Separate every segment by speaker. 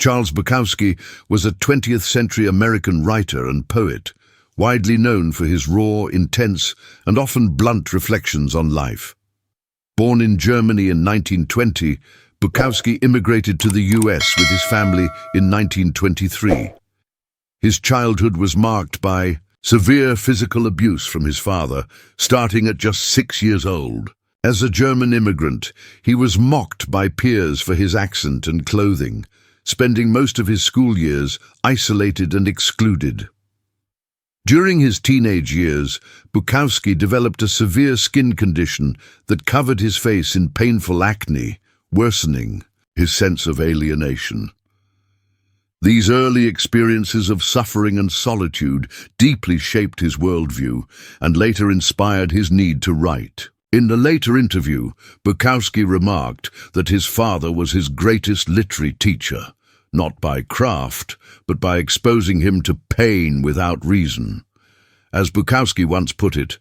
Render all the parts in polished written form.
Speaker 1: Charles Bukowski was a 20th-century American writer and poet, widely known for his raw, intense, and often blunt reflections on life. Born in Germany in 1920, Bukowski immigrated to the US with his family in 1923. His childhood was marked by severe physical abuse from his father, starting at just 6 years old. As a German immigrant, he was mocked by peers for his accent and clothing, spending most of his school years isolated and excluded. During his teenage years, Bukowski developed a severe skin condition that covered his face in painful acne, worsening his sense of alienation. These early experiences of suffering and solitude deeply shaped his worldview and later inspired his need to write. In a later interview, Bukowski remarked that his father was his greatest literary teacher, not by craft, but by exposing him to pain without reason. As Bukowski once put it,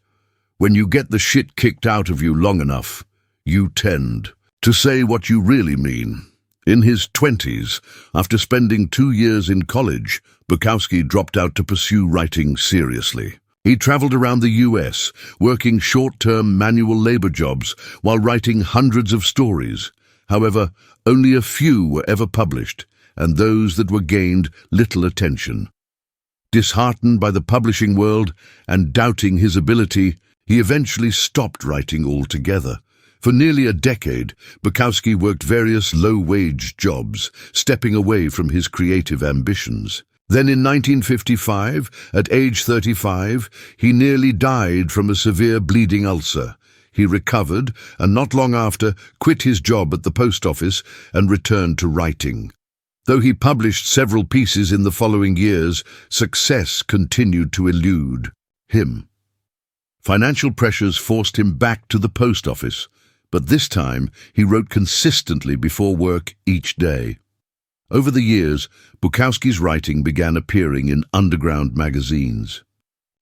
Speaker 1: when you get the shit kicked out of you long enough, you tend to say what you really mean. In his 20s, after spending 2 years in college, Bukowski dropped out to pursue writing seriously. He traveled around the US, working short-term manual labor jobs while writing hundreds of stories. However, only a few were ever published, and those that were gained little attention. Disheartened by the publishing world and doubting his ability, he eventually stopped writing altogether. For nearly a decade, Bukowski worked various low-wage jobs, stepping away from his creative ambitions. Then in 1955, at age 35, he nearly died from a severe bleeding ulcer. He recovered, and not long after, quit his job at the post office and returned to writing. Though he published several pieces in the following years, success continued to elude him. Financial pressures forced him back to the post office, but this time he wrote consistently before work each day. Over the years, Bukowski's writing began appearing in underground magazines.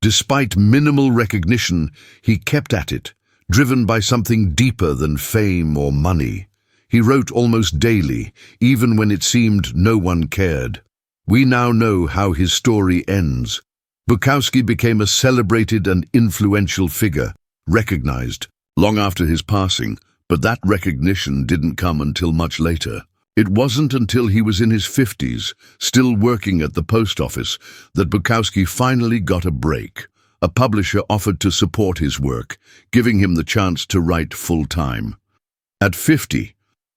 Speaker 1: Despite minimal recognition, he kept at it, driven by something deeper than fame or money. He wrote almost daily, even when it seemed no one cared. We now know how his story ends. Bukowski became a celebrated and influential figure, recognized long after his passing, but that recognition didn't come until much later. It wasn't until he was in his 50s, still working at the post office, that Bukowski finally got a break. A publisher offered to support his work, giving him the chance to write full-time. At 50,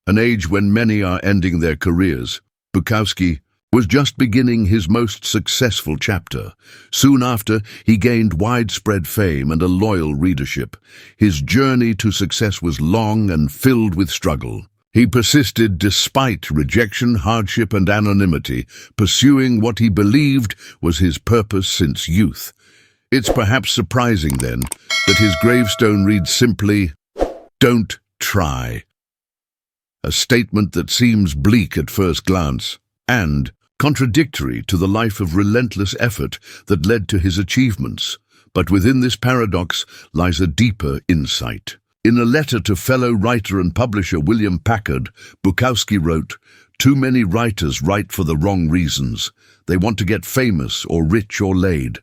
Speaker 1: an age when many are ending their careers, Bukowski was just beginning his most successful chapter. Soon after, he gained widespread fame and a loyal readership. His journey to success was long and filled with struggle. He persisted despite rejection, hardship, and anonymity, pursuing what he believed was his purpose since youth. It's perhaps surprising, then, that his gravestone reads simply, "Don't try." A statement that seems bleak at first glance, and contradictory to the life of relentless effort that led to his achievements. But within this paradox lies a deeper insight. In a letter to fellow writer and publisher William Packard, Bukowski wrote, "Too many writers write for the wrong reasons. They want to get famous or rich or laid.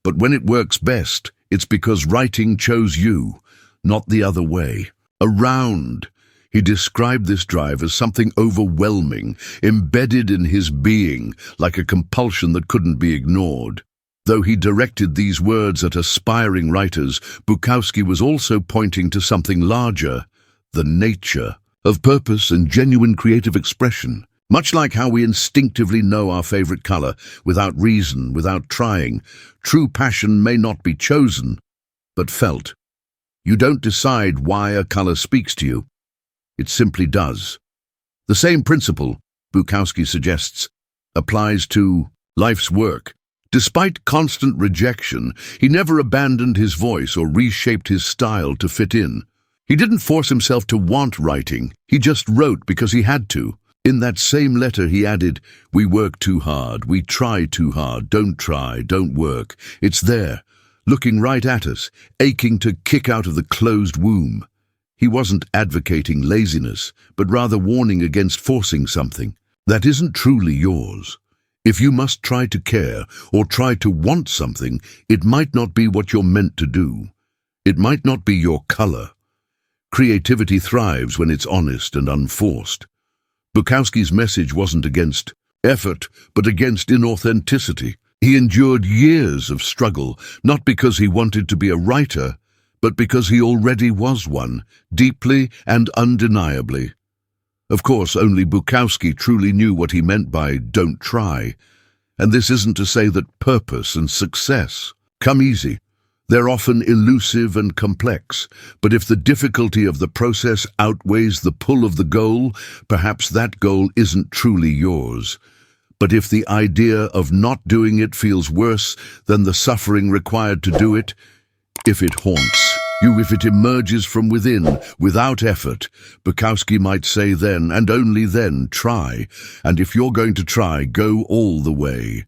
Speaker 1: But when it works best, it's because writing chose you, not the other way. Around." He described this drive as something overwhelming, embedded in his being, like a compulsion that couldn't be ignored. Though he directed these words at aspiring writers, Bukowski was also pointing to something larger, the nature of purpose and genuine creative expression. Much like how we instinctively know our favorite color, without reason, without trying, true passion may not be chosen, but felt. You don't decide why a color speaks to you. It simply does. The same principle, Bukowski suggests, applies to life's work. Despite constant rejection, he never abandoned his voice or reshaped his style to fit in. He didn't force himself to want writing. He just wrote because he had to. In that same letter he added, "We work too hard, we try too hard, don't try, don't work. It's there, looking right at us, aching to kick out of the closed womb." He wasn't advocating laziness, but rather warning against forcing something. That isn't truly yours. If you must try to care or try to want something, it might not be what you're meant to do. It might not be your color. Creativity thrives when it's honest and unforced. Bukowski's message wasn't against effort, but against inauthenticity. He endured years of struggle, not because he wanted to be a writer, but because he already was one, deeply and undeniably. Of course, only Bukowski truly knew what he meant by "don't try." And this isn't to say that purpose and success come easy. They're often elusive and complex, but if the difficulty of the process outweighs the pull of the goal, perhaps that goal isn't truly yours. But if the idea of not doing it feels worse than the suffering required to do it, if it haunts you, if it emerges from within, without effort, Bukowski might say then, and only then, try. And if you're going to try, go all the way.